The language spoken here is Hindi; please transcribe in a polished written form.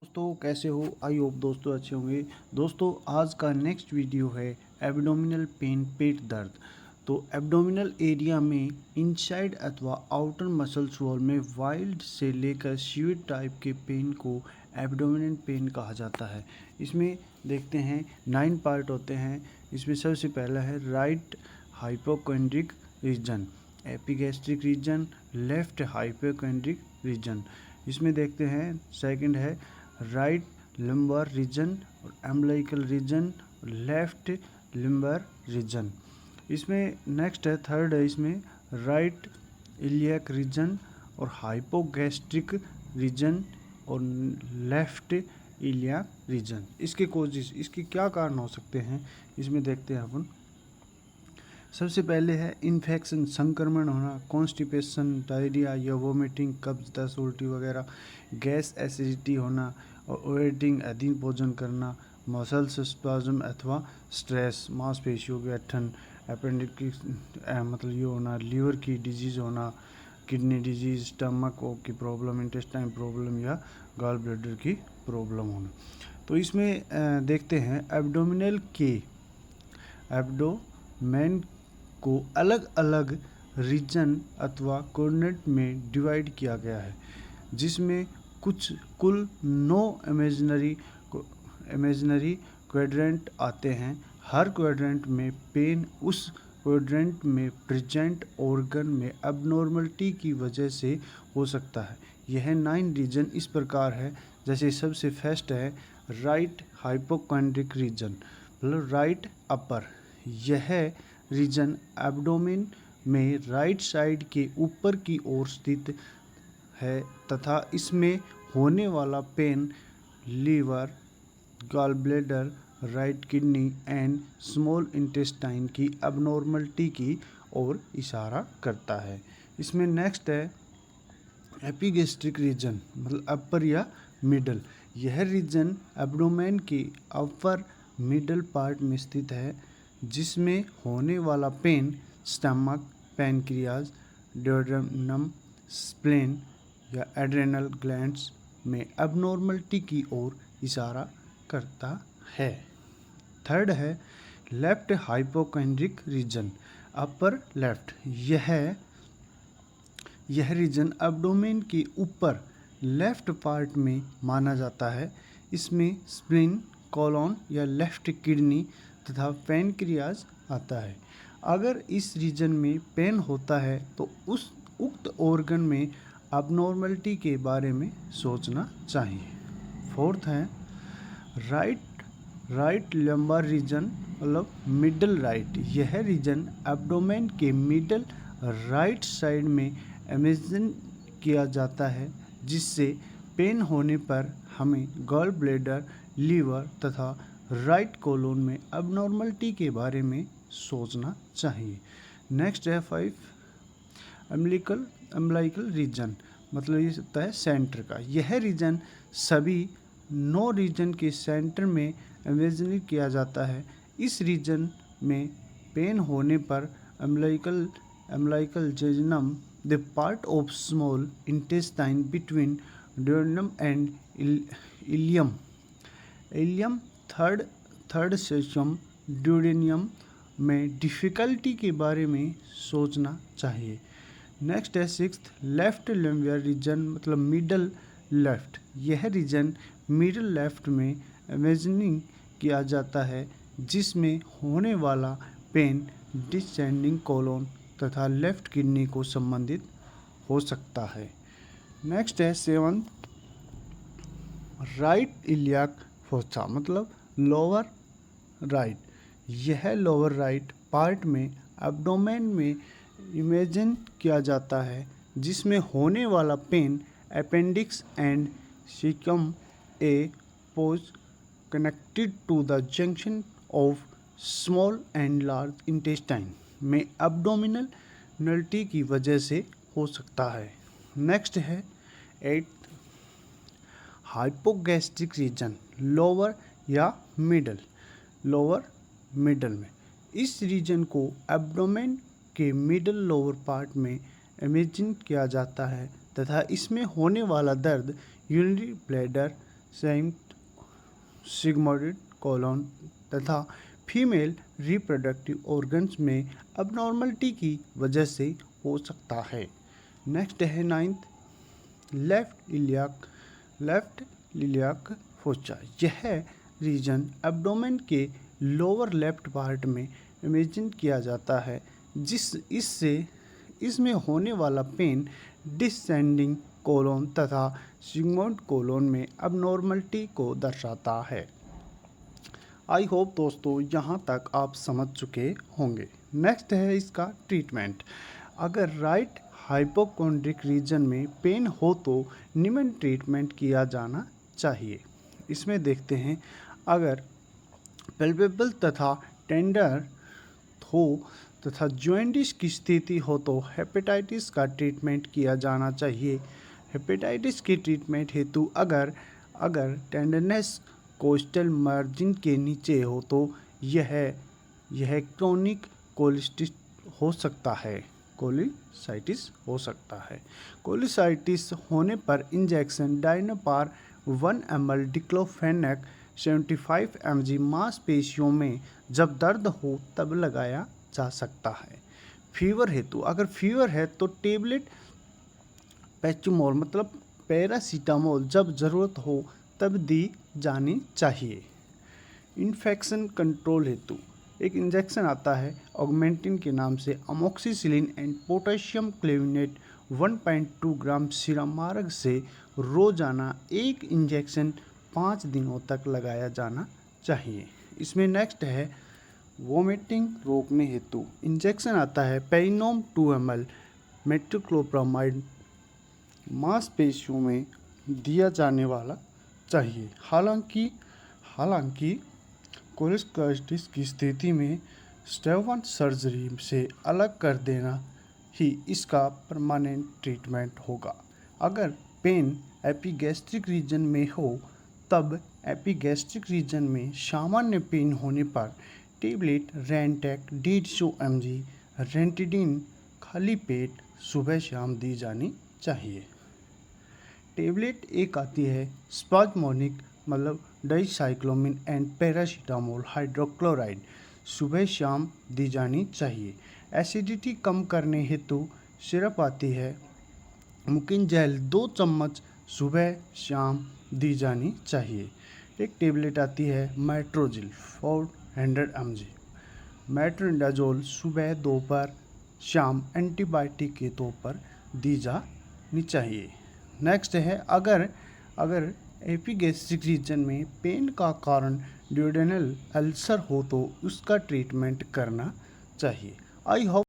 दोस्तों कैसे हो। आई होप दोस्तों अच्छे होंगे। दोस्तों आज का नेक्स्ट वीडियो है एब्डोमिनल पेन, पेट दर्द। तो एब्डोमिनल एरिया में इनसाइड अथवा आउटर मसल्स वॉल में वाइल्ड से लेकर सीवियर टाइप के पेन को एब्डोमिनल पेन कहा जाता है। इसमें देखते हैं 9 पार्ट होते हैं। इसमें सबसे पहला है right hypochondriac region, epigastric region, left hypochondriac region. इसमें देखते हैं सेकंड है राइट लिम्बर रीजन और एम्बलाइकल रीजन और लेफ्ट लिम्बर रीजन। इसमें नेक्स्ट है थर्ड है इसमें राइट इलियक रीजन और हाइपोगैस्ट्रिक रीजन और लेफ्ट इलियक रीजन। इसके कोजेस, इसके क्या कारण हो सकते हैं इसमें देखते हैं अपन। सबसे पहले है इन्फेक्शन, संक्रमण होना, कॉन्स्टिपेशन, डायरिया या वोमिटिंग, कब्ज, दस्त, उल्टी वगैरह, गैस एसिडिटी होना और ओवरईटिंग, अधिक भोजन करना, मसल्स स्पाज्म अथवा स्ट्रेस, मांसपेशियों के गठन, अपेंडिक्स मतलब ये होना, लीवर की डिजीज़ होना, किडनी डिजीज़, स्टमक की प्रॉब्लम, इंटेस्टाइन प्रॉब्लम या गॉल ब्लैडर की प्रॉब्लम होना। तो इसमें देखते हैं एब्डोमिनल के एब्डोमेन को अलग अलग रीजन अथवा कोऑर्डिनेट में डिवाइड किया गया है, जिसमें कुल 9 इमेजिनरी क्वाड्रेंट आते हैं। हर क्वाड्रेंट में पेन उस क्वाड्रेंट में प्रेजेंट ऑर्गन में एबनॉर्मलिटी की वजह से हो सकता है। यह 9 रीजन इस प्रकार है, जैसे सबसे फर्स्ट है राइट हाइपोकोंड्रिक रीजन, मतलब राइट अपर। यह रीजन एब्डोमेन में राइट साइड के ऊपर की ओर स्थित है तथा इसमें होने वाला pain liver, gall bladder, right kidney and small intestine की एबनॉर्मलिटी की ओर इशारा करता है। इसमें नेक्स्ट है एपिगैस्ट्रिक रीजन, मतलब अपर या मिडल। यह रीजन एब्डोमेन के अपर मिडल पार्ट में स्थित है, जिसमें होने वाला pain stomach, pancreas, duodenum, spleen या एड्रेनल ग्लैंड्स में एबनॉर्मलिटी की ओर इशारा करता है। थर्ड है left hypochondriac region, upper left. यह रीजन एब्डोमेन के ऊपर लेफ्ट पार्ट में माना जाता है। इसमें स्प्लीन, कोलोन या लेफ्ट किडनी तथा पैनक्रियाज आता है। अगर इस रीजन में पेन होता है तो उस उक्त ऑर्गन में अबनॉर्मलिटी के बारे में सोचना चाहिए। फोर्थ है राइट लंबर रीजन, मतलब मिडल राइट। यह रीजन एब्डोमेन के मिडल राइट साइड में इमेजिन किया जाता है, जिससे पेन होने पर हमें गॉल ब्लैडर, लीवर तथा राइट कोलोन में अबनॉर्मलिटी के बारे में सोचना चाहिए। नेक्स्ट है 5 अम्बिलिकल रीजन, मतलब ये होता है सेंटर का। यह रीजन सभी 9 रीजन के सेंटर में इमेजिन किया जाता है। इस रीजन में पेन होने पर umbilical jejunum, the part of small intestine between duodenum and ileum, third section duodenum में डिफ़िकल्टी के बारे में सोचना चाहिए। नेक्स्ट है 6th लेफ्ट लिम्बर रीजन, मतलब मिडल लेफ्ट। यह रीजन मिडल लेफ्ट में इमेजिनिंग किया जाता है, जिसमें होने वाला पेन डिसेंडिंग कोलोन तथा लेफ्ट किडनी को संबंधित हो सकता है। नेक्स्ट है 7th राइट इलियक फोसा, मतलब लोअर राइट। यह लोअर राइट पार्ट में एब्डोमेन में इमेजिन किया जाता है, जिसमें होने वाला pain appendix and caecum a pose connected to the junction of small and large intestine में एब्डोमिनल नलिटी की वजह से हो सकता है। नेक्स्ट है 8th हाइपोगैस्ट्रिक रीजन, लोअर या मिडल में। इस रीजन को एब्डोमेन के मिडल लोअर पार्ट में इमेजिन किया जाता है तथा इसमें होने वाला दर्द यूरिनरी ब्लैडर, सिग्मोइड कोलोन तथा फीमेल रिप्रोडक्टिव ऑर्गन्स में अबनॉर्मलिटी की वजह से हो सकता है। नेक्स्ट है 9th, लेफ्ट इलियाक फोसा। यह रीजन एब्डोमेन के लोअर लेफ्ट पार्ट में इमेजिन किया जाता है, इसमें होने वाला पेन डिसेंडिंग कोलोन तथा सिग्मोइड कोलोन में अबनॉर्मलिटी को दर्शाता है। आई होप दोस्तों यहाँ तक आप समझ चुके होंगे। नेक्स्ट है इसका ट्रीटमेंट। अगर राइट हाइपोकोंड्रिक रीजन में पेन हो तो निम्न ट्रीटमेंट किया जाना चाहिए। इसमें देखते हैं, अगर पेल्पेबल तथा टेंडर हो तथा जॉइंटिस की स्थिति हो तो हेपेटाइटिस का ट्रीटमेंट किया जाना चाहिए। हेपेटाइटिस की ट्रीटमेंट हेतु अगर टेंडरनेस कोस्टल मार्जिन के नीचे हो तो यह क्रोनिक कोलिसाइटिस हो सकता है। कोलिसाइटिस होने पर injection Dynapar 1 ml diclofenac 75 mg मांसपेशियों में जब दर्द हो तब लगाया जा सकता है। फीवर हेतु अगर फीवर है तो टेबलेट पैरासीटामोल मतलब पैरासीटामोल जब ज़रूरत हो तब दी जानी चाहिए। इन्फेक्शन कंट्रोल हेतु एक इंजेक्शन आता है ऑगमेंटिन के नाम से, amoxicillin and potassium clavulanate 1.2 gram सीरम मार्ग से रोजाना एक इंजेक्शन 5 दिनों तक लगाया जाना चाहिए। इसमें नेक्स्ट है वोमिटिंग रोकने हेतु इंजेक्शन आता है पेरिनोम 2 ml मेट्रोक्लोप्रामाइड मांसपेशियों में दिया जाने वाला चाहिए। हालांकि कोलिसाइटिस की स्थिति में स्टेप 1 सर्जरी से अलग कर देना ही इसका परमानेंट ट्रीटमेंट होगा। अगर पेन एपिगैस्ट्रिक रीजन में हो तब एपिगैस्ट्रिक रीजन में सामान्य पेन होने पर टेबलेट रेंटेक 150 mg रेंटिडिन खाली पेट सुबह शाम दी जानी चाहिए। टेबलेट एक आती है स्पाज्मोनिक मतलब डाइसाइक्लोमिन एंड पैरासीटामोल हाइड्रोक्लोराइड सुबह शाम दी जानी चाहिए। एसिडिटी कम करने हेतु सिरप आती है मुकिन जेल 2 चम्मच सुबह शाम दी जानी चाहिए। एक टेबलेट आती है मेट्रोजिल 400 mg मेट्रोनिडाजोल सुबह दोपहर शाम एंटीबायोटिक के तौर पर दी जानी चाहिए। नेक्स्ट है अगर एपिगैस्ट्रिक रीजन में पेन का कारण ड्यूडेनल अल्सर हो तो उसका ट्रीटमेंट करना चाहिए। I hope